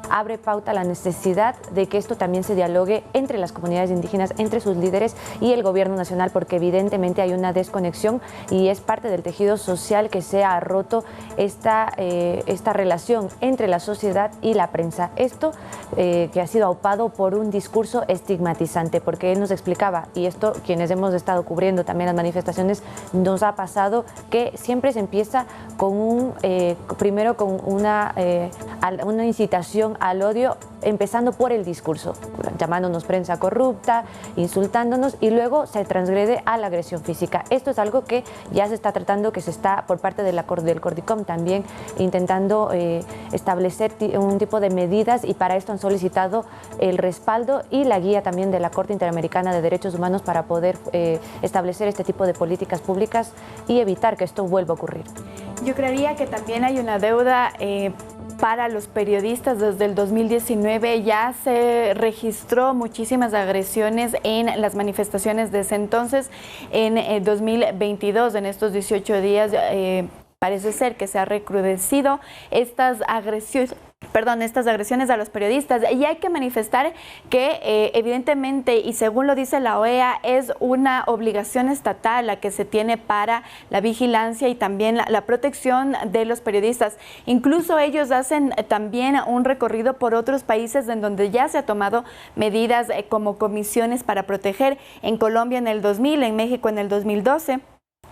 abre pauta la necesidad de que esto también se dialogue entre las comunidades indígenas, entre sus líderes y el gobierno nacional, porque evidentemente hay una desconexión y es parte del tejido social que se ha roto esta relación entre la sociedad y la prensa. Esto que ha sido aupado por un discurso estigmatizante, porque él nos explicaba, y esto quienes hemos estado cubriendo también las manifestaciones, nos ha pasado que siempre se empieza con primero con una incitación al odio, empezando por el discurso, llamándonos prensa corrupta, insultándonos, y luego se transgrede a la agresión física. Esto es algo que ya se está tratando, que se está por parte del Cordicom también intentando establecer un tipo de medidas, y para esto han solicitado el respaldo y la guía también de la Corte Interamericana de Derechos Humanos para poder establecer este tipo de políticas públicas y evitar que esto vuelva a ocurrir. Yo creería que también hay una deuda para los periodistas. Desde el 2019 ya se registró muchísimas agresiones en las manifestaciones de ese entonces. En 2022, en estos 18 días, parece ser que se ha recrudecido estas agresiones a los periodistas, y hay que manifestar que evidentemente, y según lo dice la OEA, es una obligación estatal la que se tiene para la vigilancia y también la protección de los periodistas. Incluso ellos hacen también un recorrido por otros países en donde ya se ha tomado medidas como comisiones para proteger. En Colombia en el 2000, en México en el 2012.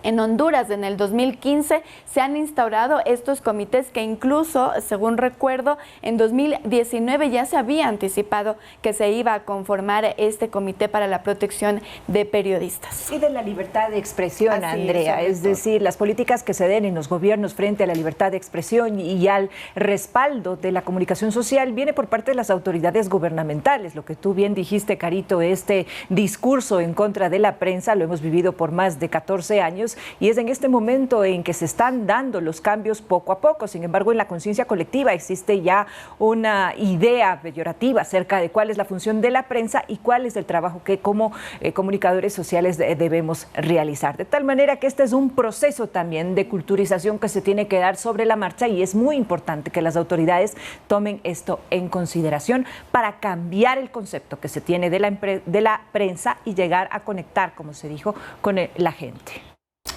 En Honduras, en el 2015, se han instaurado estos comités que incluso, según recuerdo, en 2019 ya se había anticipado que se iba a conformar este comité para la protección de periodistas. Y de la libertad de expresión, Andrea, es decir, las políticas que se den en los gobiernos frente a la libertad de expresión y al respaldo de la comunicación social viene por parte de las autoridades gubernamentales. Lo que tú bien dijiste, Carito, este discurso en contra de la prensa lo hemos vivido por más de 14 años. Y es en este momento en que se están dando los cambios poco a poco. Sin embargo, en la conciencia colectiva existe ya una idea peyorativa acerca de cuál es la función de la prensa y cuál es el trabajo que como comunicadores sociales debemos realizar. De tal manera que este es un proceso también de culturización que se tiene que dar sobre la marcha, y es muy importante que las autoridades tomen esto en consideración para cambiar el concepto que se tiene de la prensa y llegar a conectar, como se dijo, con la gente.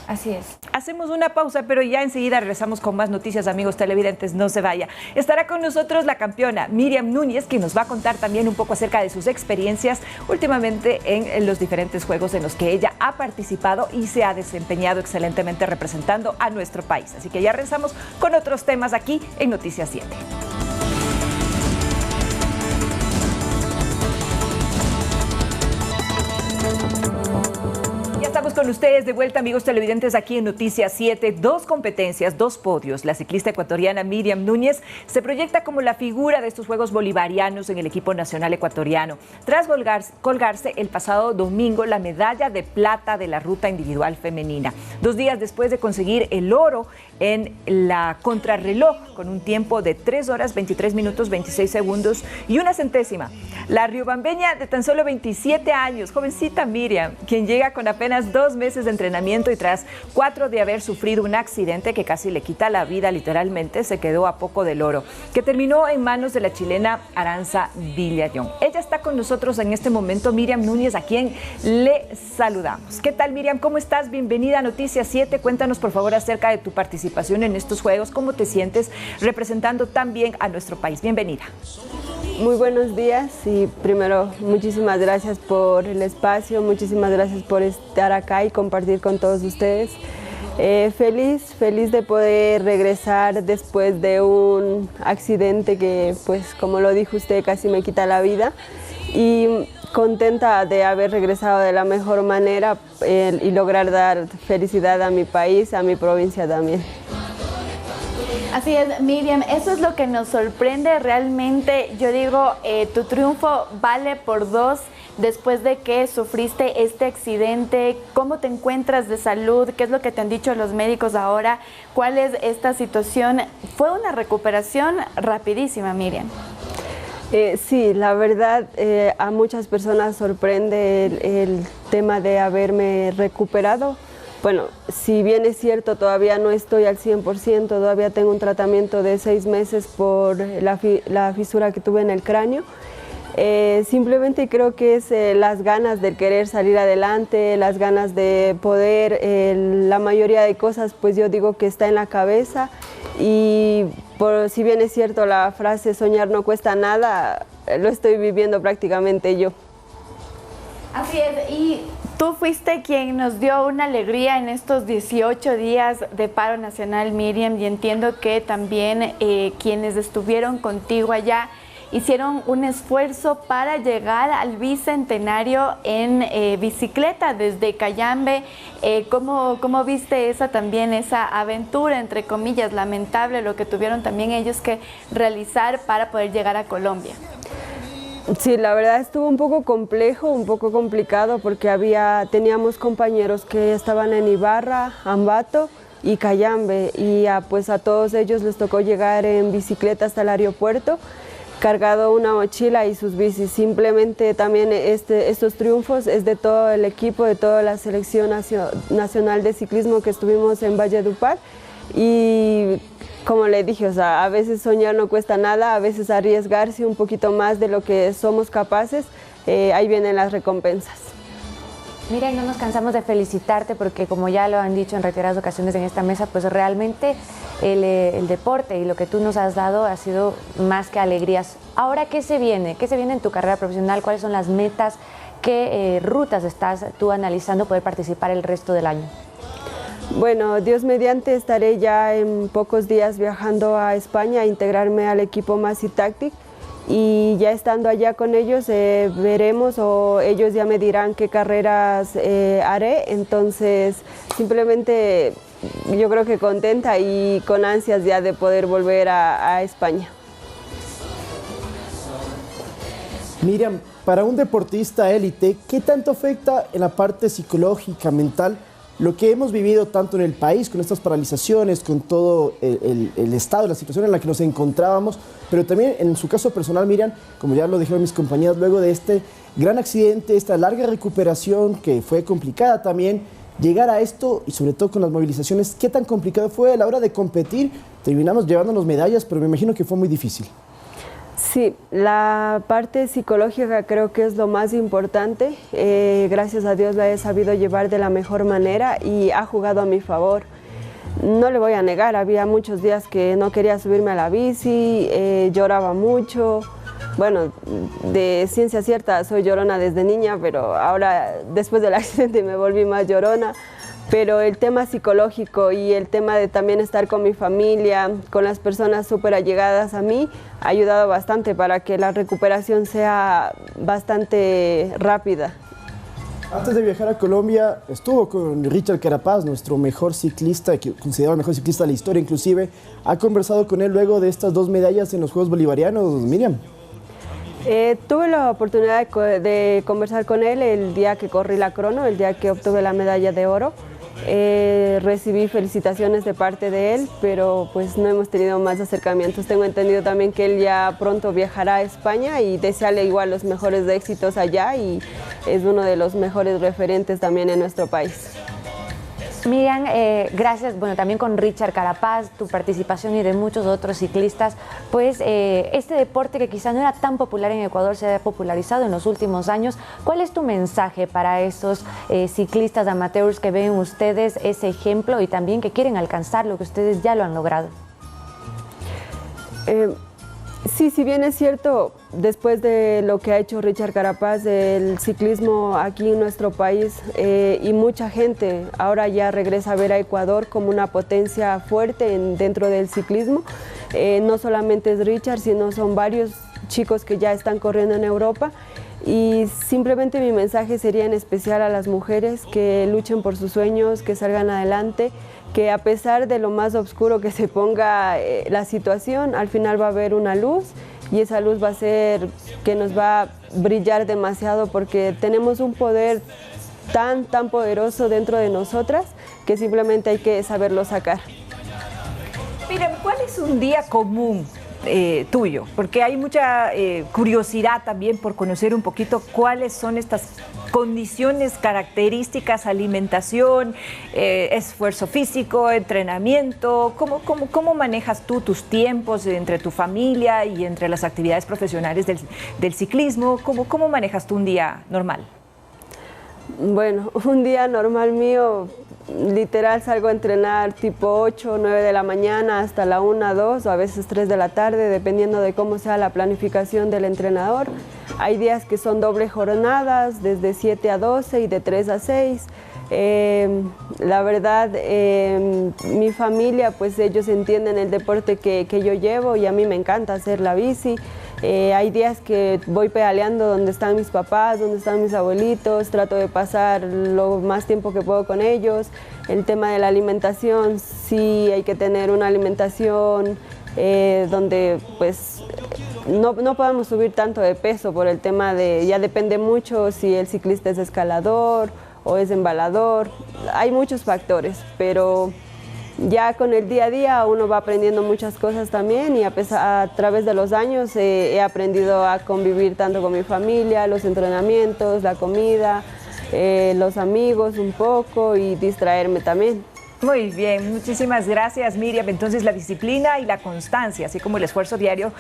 Así es. Hacemos una pausa, pero ya enseguida regresamos con más noticias, amigos televidentes, no se vaya. Estará con nosotros la campeona Miriam Núñez, que nos va a contar también un poco acerca de sus experiencias últimamente en los diferentes juegos en los que ella ha participado y se ha desempeñado excelentemente representando a nuestro país. Así que ya regresamos con otros temas aquí en Noticias 7. Estamos con ustedes de vuelta, amigos televidentes, aquí en Noticias 7. 2 competencias, 2 podios. La ciclista ecuatoriana Miriam Núñez se proyecta como la figura de estos Juegos Bolivarianos en el equipo nacional ecuatoriano, tras colgarse el pasado domingo la medalla de plata de la ruta individual femenina. 2 días después de conseguir el oro en la contrarreloj con un tiempo de 3 horas, 23 minutos, 26 segundos y 1 centésima. La riobambeña de tan solo 27 años, jovencita Miriam, quien llega con apenas 2 meses de entrenamiento y tras 4 de haber sufrido un accidente que casi le quita la vida literalmente, se quedó a poco del oro, que terminó en manos de la chilena Aranza Villallón. Ella está con nosotros en este momento, Miriam Núñez, a quien le saludamos. ¿Qué tal, Miriam? ¿Cómo estás? Bienvenida a Noticias 7. Cuéntanos, por favor, acerca de tu participación en estos Juegos. ¿Cómo te sientes representando tan bien a nuestro país? Bienvenida. Muy buenos días y primero muchísimas gracias por el espacio, muchísimas gracias por estar acá y compartir con todos ustedes. Feliz de poder regresar después de un accidente que, pues como lo dijo usted, casi me quita la vida, y contenta de haber regresado de la mejor manera y lograr dar felicidad a mi país, a mi provincia también. Así es, Miriam, eso es lo que nos sorprende realmente. Yo digo, tu triunfo vale por dos después de que sufriste este accidente. ¿Cómo te encuentras de salud? ¿Qué es lo que te han dicho los médicos ahora? ¿Cuál es esta situación? Fue una recuperación rapidísima, Miriam. Sí, la verdad a muchas personas sorprende el tema de haberme recuperado. Bueno, si bien es cierto, todavía no estoy al 100%, todavía tengo un tratamiento de 6 meses por la fisura que tuve en el cráneo. Simplemente creo que es las ganas de querer salir adelante, las ganas de poder, la mayoría de cosas pues yo digo que está en la cabeza y si bien es cierto la frase soñar no cuesta nada, lo estoy viviendo prácticamente yo. Así es, y tú fuiste quien nos dio una alegría en estos 18 días de paro nacional, Miriam, y entiendo que también quienes estuvieron contigo allá hicieron un esfuerzo para llegar al bicentenario en bicicleta desde Cayambe. ¿Cómo viste esa aventura, entre comillas, lamentable, lo que tuvieron también ellos que realizar para poder llegar a Colombia? Sí, la verdad estuvo un poco complejo, un poco complicado porque teníamos compañeros que estaban en Ibarra, Ambato y Cayambe y pues a todos ellos les tocó llegar en bicicleta hasta el aeropuerto, cargado una mochila y sus bicis. Simplemente también estos triunfos es de todo el equipo, de toda la selección nacional de ciclismo que estuvimos en Valledupar y como le dije, o sea, a veces soñar no cuesta nada, a veces arriesgarse un poquito más de lo que somos capaces, ahí vienen las recompensas. Mira, y no nos cansamos de felicitarte porque como ya lo han dicho en reiteradas ocasiones en esta mesa, pues realmente el deporte y lo que tú nos has dado ha sido más que alegrías. Ahora, ¿qué se viene? ¿Qué se viene en tu carrera profesional? ¿Cuáles son las metas? ¿Qué rutas estás tú analizando poder participar el resto del año? Bueno, Dios mediante estaré ya en pocos días viajando a España a integrarme al equipo Massy Tactic y ya estando allá con ellos veremos o ellos ya me dirán qué carreras haré, entonces simplemente yo creo que contenta y con ansias ya de poder volver a España. Miriam, para un deportista élite, ¿qué tanto afecta en la parte psicológica, mental, lo que hemos vivido tanto en el país, con estas paralizaciones, con todo el estado, la situación en la que nos encontrábamos, pero también en su caso personal, Miriam, como ya lo dijeron mis compañeras, luego de este gran accidente, esta larga recuperación que fue complicada también, llegar a esto y sobre todo con las movilizaciones, ¿qué tan complicado fue a la hora de competir? Terminamos llevándonos medallas, pero me imagino que fue muy difícil. Sí, la parte psicológica creo que es lo más importante. Gracias a Dios la he sabido llevar de la mejor manera y ha jugado a mi favor. No le voy a negar, había muchos días que no quería subirme a la bici, lloraba mucho. Bueno, de ciencia cierta soy llorona desde niña, pero ahora después del accidente me volví más llorona. Pero el tema psicológico y el tema de también estar con mi familia, con las personas súper allegadas a mí, ha ayudado bastante para que la recuperación sea bastante rápida. Antes de viajar a Colombia, estuvo con Richard Carapaz, nuestro mejor ciclista, considerado el mejor ciclista de la historia inclusive. ¿Ha conversado con él luego de estas 2 medallas en los Juegos Bolivarianos, Miriam? Tuve la oportunidad de conversar con él el día que corrí la crono, el día que obtuve la medalla de oro. Recibí felicitaciones de parte de él, pero pues no hemos tenido más acercamientos. Tengo entendido también que él ya pronto viajará a España y desearle igual los mejores éxitos allá y es uno de los mejores referentes también en nuestro país. Miriam, gracias, bueno, también con Richard Carapaz, tu participación y de muchos otros ciclistas, pues este deporte que quizá no era tan popular en Ecuador se ha popularizado en los últimos años. ¿Cuál es tu mensaje para esos ciclistas amateurs que ven ustedes ese ejemplo y también que quieren alcanzar lo que ustedes ya lo han logrado? Sí, si bien es cierto, después de lo que ha hecho Richard Carapaz, el ciclismo aquí en nuestro país y mucha gente ahora ya regresa a ver a Ecuador como una potencia fuerte dentro del ciclismo. No solamente es Richard, sino son varios chicos que ya están corriendo en Europa. Y simplemente mi mensaje sería en especial a las mujeres que luchen por sus sueños, que salgan adelante, que a pesar de lo más oscuro que se ponga la situación, al final va a haber una luz y esa luz va a ser que nos va a brillar demasiado porque tenemos un poder tan poderoso dentro de nosotras que simplemente hay que saberlo sacar. Mira, ¿cuál es un día común tuyo? Porque hay mucha curiosidad también por conocer un poquito cuáles son estas condiciones, características, alimentación, esfuerzo físico, entrenamiento. ¿Cómo manejas tú tus tiempos entre tu familia y entre las actividades profesionales del ciclismo? ¿Cómo manejas tú un día normal? Bueno, un día normal mío, literal salgo a entrenar tipo 8 o 9 de la mañana hasta la 1, 2 o a veces 3 de la tarde, dependiendo de cómo sea la planificación del entrenador. Hay días que son doble jornadas, desde 7 a 12 y de 3 a 6. La verdad, mi familia, pues ellos entienden el deporte que yo llevo y a mí me encanta hacer la bici. Hay días que voy pedaleando donde están mis papás, donde están mis abuelitos, trato de pasar lo más tiempo que puedo con ellos. El tema de la alimentación, sí hay que tener una alimentación donde pues no podemos subir tanto de peso por el tema de, ya depende mucho si el ciclista es escalador o es embalador, hay muchos factores, pero ya con el día a día uno va aprendiendo muchas cosas también y a través de los años he aprendido a convivir tanto con mi familia, los entrenamientos, la comida, los amigos un poco y distraerme también. Muy bien, muchísimas gracias, Miriam. Entonces la disciplina y la constancia, así como el esfuerzo diario,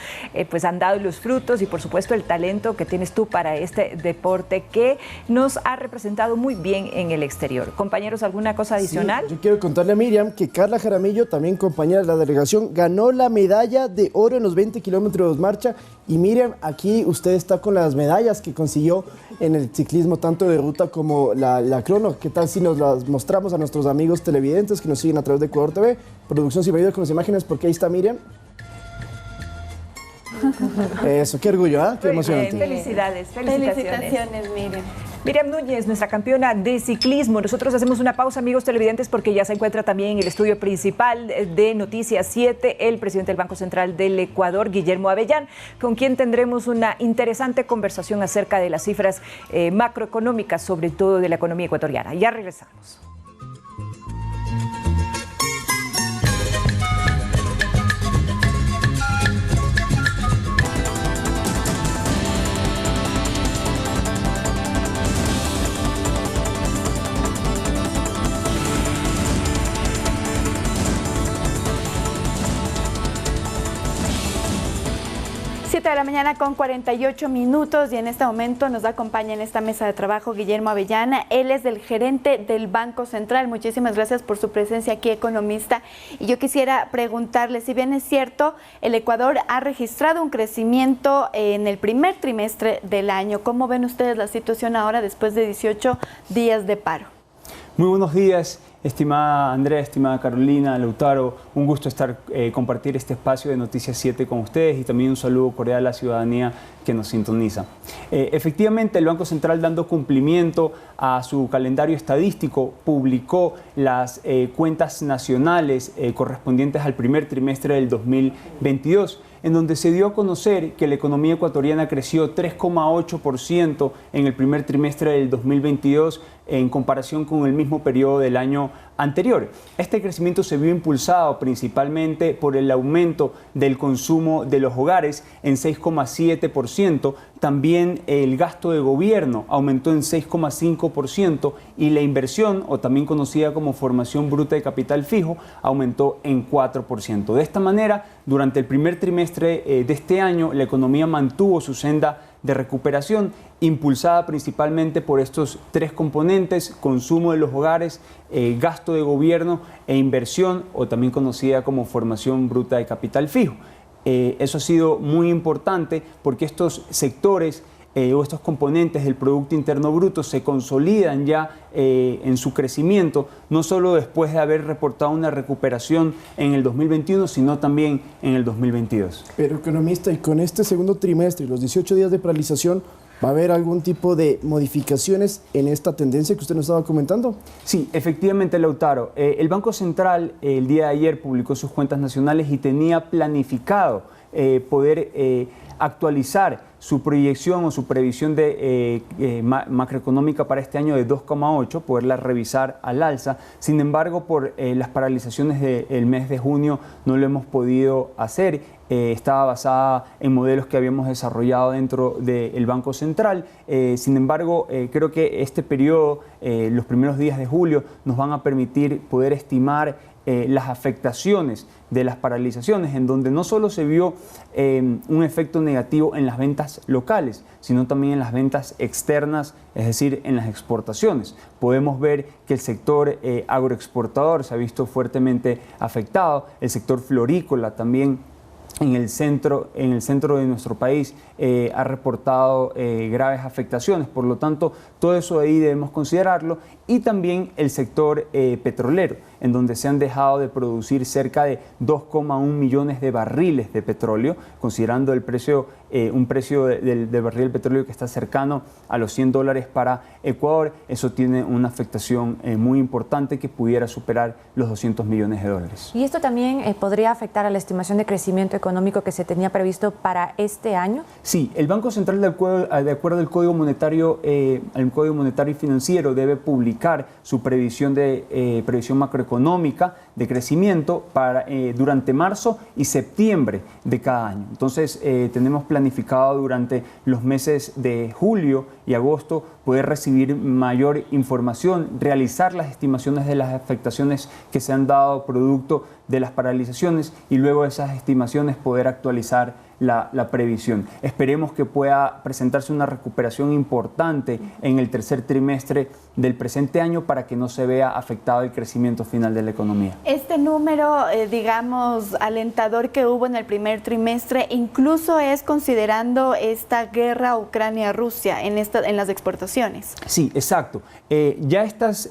pues han dado los frutos y por supuesto el talento que tienes tú para este deporte que nos ha representado muy bien en el exterior. Compañeros, ¿alguna cosa adicional? Sí, yo quiero contarle a Miriam que Carla Jaramillo, también compañera de la delegación, ganó la medalla de oro en los 20 kilómetros marcha. Y Miriam, aquí usted está con las medallas que consiguió en el ciclismo, tanto de ruta como la crono. ¿Qué tal si nos las mostramos a nuestros amigos televidentes que nos siguen a través de Ecuador TV? Producción, si me ayuda con las imágenes, porque ahí está Miriam. Eso, qué orgullo, ¿ah? Qué emocionante. Felicidades, felicitaciones, Miriam. Miriam Núñez, nuestra campeona de ciclismo. Nosotros hacemos una pausa, amigos televidentes, porque ya se encuentra también en el estudio principal de Noticias 7 el presidente del Banco Central del Ecuador, Guillermo Avellán, con quien tendremos una interesante conversación acerca de las cifras macroeconómicas, sobre todo de la economía ecuatoriana. Ya regresamos. De la mañana con 48 minutos y en este momento nos acompaña en esta mesa de trabajo Guillermo Avellán. Él es el gerente del Banco Central. Muchísimas gracias por su presencia aquí, economista. Y yo quisiera preguntarle, si bien es cierto, el Ecuador ha registrado un crecimiento en el primer trimestre del año. ¿Cómo ven ustedes la situación ahora después de 18 días de paro? Muy buenos días. Estimada Andrea, estimada Carolina, Lautaro, un gusto compartir este espacio de Noticias 7 con ustedes y también un saludo cordial a la ciudadanía que nos sintoniza. Efectivamente, el Banco Central, dando cumplimiento a su calendario estadístico, publicó las cuentas nacionales correspondientes al primer trimestre del 2022, en donde se dio a conocer que la economía ecuatoriana creció 3,8% en el primer trimestre del 2022 en comparación con el mismo periodo del año anterior. Este crecimiento se vio impulsado principalmente por el aumento del consumo de los hogares en 6,7%, también el gasto de gobierno aumentó en 6,5% y la inversión, o también conocida como formación bruta de capital fijo, aumentó en 4%. De esta manera, durante el primer trimestre de este año, la economía mantuvo su senda de recuperación, impulsada principalmente por estos tres componentes: consumo de los hogares, gasto de gobierno e inversión, o también conocida como formación bruta de capital fijo. Eso ha sido muy importante porque estos sectores o estos componentes del Producto Interno Bruto se consolidan ya en su crecimiento, no solo después de haber reportado una recuperación en el 2021, sino también en el 2022. Pero economista, y con este segundo trimestre y los 18 días de paralización, ¿Va a haber algún tipo de modificaciones en esta tendencia que usted nos estaba comentando? Sí, efectivamente, Lautaro. El Banco Central el día de ayer publicó sus cuentas nacionales y tenía planificado poder actualizar su proyección o su previsión de macroeconómica para este año de 2,8, poderla revisar al alza. Sin embargo, por las paralizaciones del mes de junio no lo hemos podido hacer. Estaba basada en modelos que habíamos desarrollado dentro del Banco Central. Sin embargo, creo que este periodo, los primeros días de julio, nos van a permitir poder estimar las afectaciones de las paralizaciones, en donde no solo se vio un efecto negativo en las ventas locales, sino también en las ventas externas, es decir, en las exportaciones. Podemos ver que el sector agroexportador se ha visto fuertemente afectado, el sector florícola también en el centro de nuestro país ha reportado graves afectaciones. Por lo tanto, todo eso ahí debemos considerarlo, y también el sector petrolero, en donde se han dejado de producir cerca de 2,1 millones de barriles de petróleo, considerando el precio, un precio del barril de petróleo que está cercano a los $100 para Ecuador. Eso tiene una afectación muy importante que pudiera superar los $200 millones. ¿Y esto también podría afectar a la estimación de crecimiento económico que se tenía previsto para este año? Sí, el Banco Central, de acuerdo al Código Monetario y Financiero, debe publicar su previsión macroeconómica de crecimiento durante marzo y septiembre de cada año. Entonces, tenemos planificado durante los meses de julio y agosto poder recibir mayor información, realizar las estimaciones de las afectaciones que se han dado producto de las paralizaciones, y luego de esas estimaciones poder actualizar la previsión. Esperemos que pueda presentarse una recuperación importante en el tercer trimestre del presente año para que no se vea afectado el crecimiento final de la economía. Este número, digamos, alentador que hubo en el primer trimestre, incluso es considerando esta guerra Ucrania-Rusia en las exportaciones. Sí, exacto. Ya estas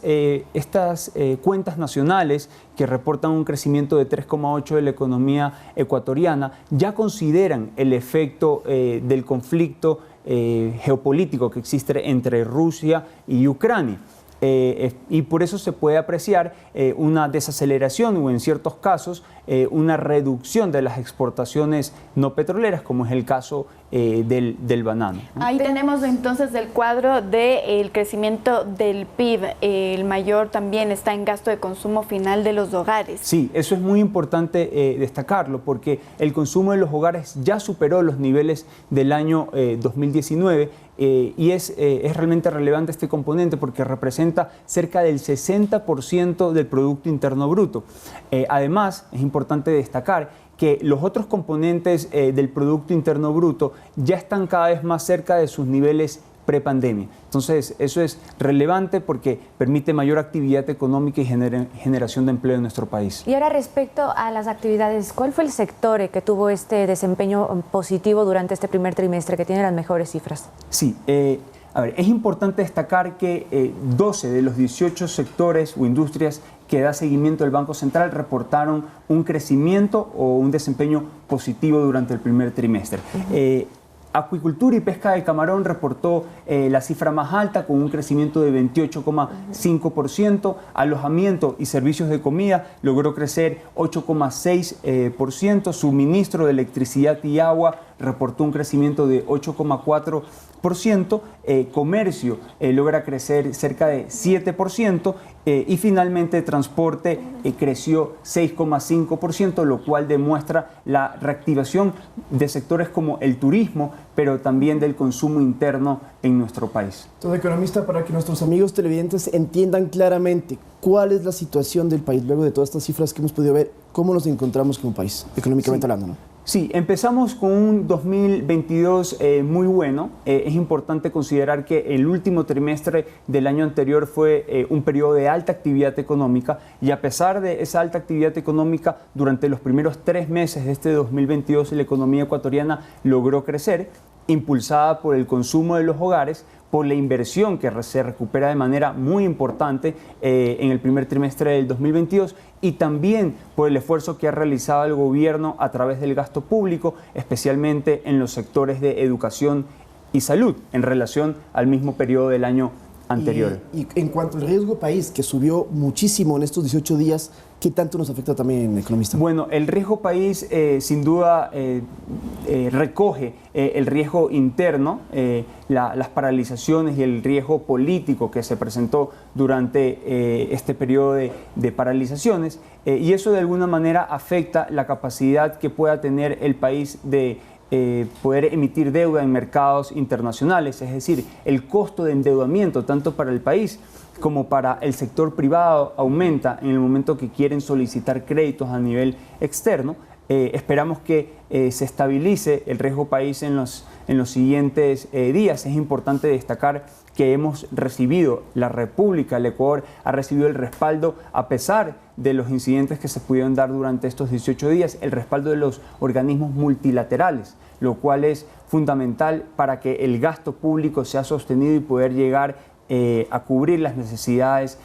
cuentas nacionales que reportan un crecimiento de 3,8 de la economía ecuatoriana ya consideran el efecto del conflicto geopolítico que existe entre Rusia y Ucrania. Y por eso se puede apreciar una desaceleración o, en ciertos casos, una reducción de las exportaciones no petroleras, como es el caso del banano. Ahí tenemos entonces el cuadro del crecimiento del PIB. El mayor también está en gasto de consumo final de los hogares. Sí, eso es muy importante destacarlo, porque el consumo de los hogares ya superó los niveles del año 2019. Y es realmente relevante este componente porque representa cerca del 60% del Producto Interno Bruto. Además, es importante destacar que los otros componentes del Producto Interno Bruto ya están cada vez más cerca de sus niveles prepandemia. Entonces, eso es relevante porque permite mayor actividad económica y generación de empleo en nuestro país. Y ahora, respecto a las actividades, ¿cuál fue el sector que tuvo este desempeño positivo durante este primer trimestre, que tiene las mejores cifras? Sí, es importante destacar que 12 de los 18 sectores o industrias que da seguimiento el Banco Central reportaron un crecimiento o un desempeño positivo durante el primer trimestre. Acuicultura y pesca de camarón reportó la cifra más alta, con un crecimiento de 28,5%. Alojamiento y servicios de comida logró crecer 8,6%. Suministro de electricidad y agua reportó un crecimiento de 8,4%. Comercio logra crecer cerca de 7%. Y finalmente transporte creció 6,5%, lo cual demuestra la reactivación de sectores como el turismo, pero también del consumo interno en nuestro país. Entonces, economista, para que nuestros amigos televidentes entiendan claramente cuál es la situación del país luego de todas estas cifras que hemos podido ver, cómo nos encontramos como país, económicamente hablando, ¿no? Sí, empezamos con un 2022 muy bueno. Es importante considerar que el último trimestre del año anterior fue un periodo de alta actividad económica, y a pesar de esa alta actividad económica, durante los primeros 3 meses de este 2022 la economía ecuatoriana logró crecer, impulsada por el consumo de los hogares, por la inversión que se recupera de manera muy importante en el primer trimestre del 2022, y también por el esfuerzo que ha realizado el gobierno a través del gasto público, especialmente en los sectores de educación y salud en relación al mismo periodo del año anterior. Y en cuanto al riesgo país, que subió muchísimo en estos 18 días, ¿qué tanto nos afecta también, economista? Bueno, el riesgo país sin duda recoge el riesgo interno, las paralizaciones y el riesgo político que se presentó durante este periodo de paralizaciones, y eso de alguna manera afecta la capacidad que pueda tener el país de poder emitir deuda en mercados internacionales, es decir, el costo de endeudamiento tanto para el país como para el sector privado aumenta en el momento que quieren solicitar créditos a nivel externo. Esperamos que se estabilice el riesgo país en los siguientes días. Es importante destacar que hemos recibido, la República, el Ecuador, ha recibido el respaldo, a pesar de los incidentes que se pudieron dar durante estos 18 días, el respaldo de los organismos multilaterales, lo cual es fundamental para que el gasto público sea sostenido y poder llegar a cubrir las necesidades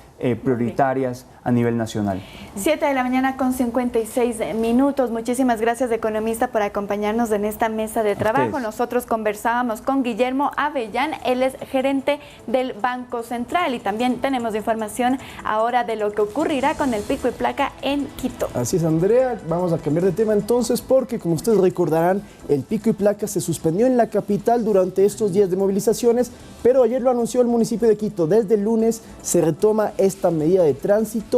prioritarias a nivel nacional. 7 de la mañana con 56 minutos. Muchísimas gracias, economista, por acompañarnos en esta mesa de trabajo. Nosotros conversábamos con Guillermo Avellán, él es gerente del Banco Central, y también tenemos información ahora de lo que ocurrirá con el pico y placa en Quito. Así es, Andrea. Vamos a cambiar de tema entonces, porque como ustedes recordarán, el pico y placa se suspendió en la capital durante estos días de movilizaciones, pero ayer lo anunció el municipio de Quito. Desde el lunes se retoma esta medida de tránsito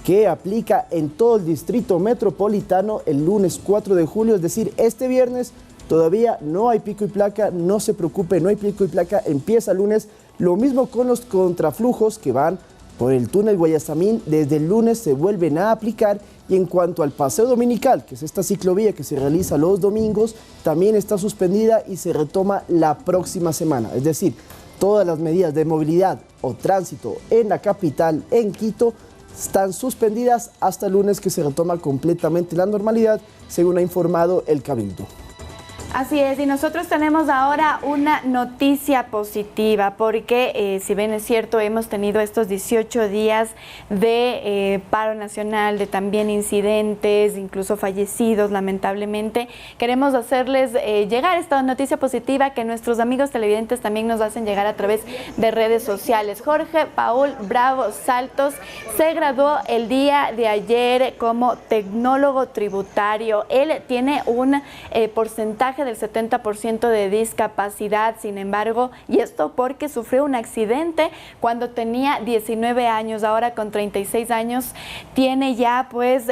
que aplica en todo el distrito metropolitano el lunes 4 de julio, es decir, este viernes. Todavía no hay pico y placa, no se preocupe, no hay pico y placa, empieza el lunes. Lo mismo con los contraflujos que van por el túnel Guayasamín, desde el lunes se vuelven a aplicar. Y en cuanto al paseo dominical, que es esta ciclovía que se realiza los domingos, también está suspendida y se retoma la próxima semana. Es decir, todas las medidas de movilidad o tránsito en la capital, en Quito, están suspendidas hasta el lunes, que se retoma completamente la normalidad, según ha informado el Cabildo. Así es, y nosotros tenemos ahora una noticia positiva, porque si bien es cierto, hemos tenido estos 18 días de paro nacional, de también incidentes, incluso fallecidos, lamentablemente, queremos hacerles llegar esta noticia positiva que nuestros amigos televidentes también nos hacen llegar a través de redes sociales. Jorge Paul Bravo Saltos se graduó el día de ayer como tecnólogo tributario. Él tiene un porcentaje del 70% de discapacidad, sin embargo, y esto porque sufrió un accidente cuando tenía 19 años, ahora con 36 años tiene ya pues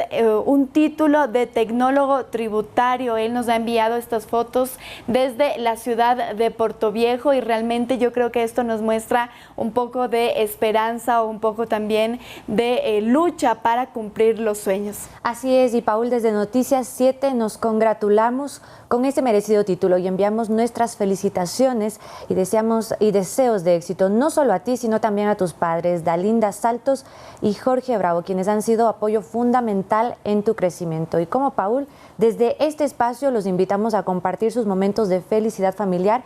un título de tecnólogo tributario. Él nos ha enviado estas fotos desde la ciudad de Portoviejo, y realmente yo creo que esto nos muestra un poco de esperanza, o un poco también de lucha para cumplir los sueños. Así es, y Paul, desde Noticias 7 nos congratulamos con este merecido título y enviamos nuestras felicitaciones y deseos de éxito, no solo a ti, sino también a tus padres, Dalinda Saltos y Jorge Bravo, quienes han sido apoyo fundamental en tu crecimiento. Y como Paul, desde este espacio los invitamos a compartir sus momentos de felicidad familiar,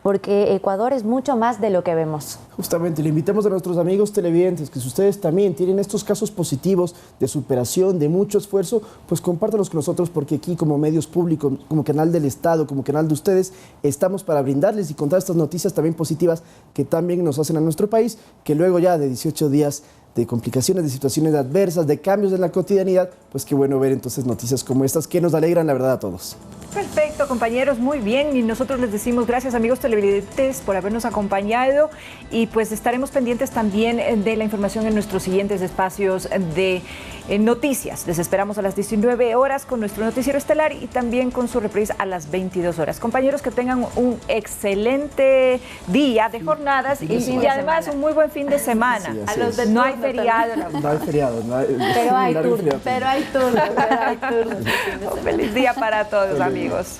porque Ecuador es mucho más de lo que vemos. Justamente, le invitamos a nuestros amigos televidentes que si ustedes también tienen estos casos positivos de superación, de mucho esfuerzo, pues compártanlos con nosotros, porque aquí como medios públicos, como canal del Estado, como canal de ustedes, estamos para brindarles y contar estas noticias también positivas que también nos hacen a nuestro país, que luego ya de 18 días de complicaciones, de situaciones adversas, de cambios en la cotidianidad, pues qué bueno ver entonces noticias como estas que nos alegran la verdad a todos. Perfecto, compañeros, muy bien, y nosotros les decimos gracias, amigos televidentes, por habernos acompañado, y pues estaremos pendientes también de la información en nuestros siguientes espacios de noticias. Les esperamos a las 19 horas con nuestro noticiero estelar y también con su reprise a las 22 horas. Compañeros, que tengan un excelente día de jornadas y además un muy buen fin de semana. Sí, a los de no hay feriado. No hay feriado, pero hay turno. Pero hay turno. Feliz día para todos, amigos.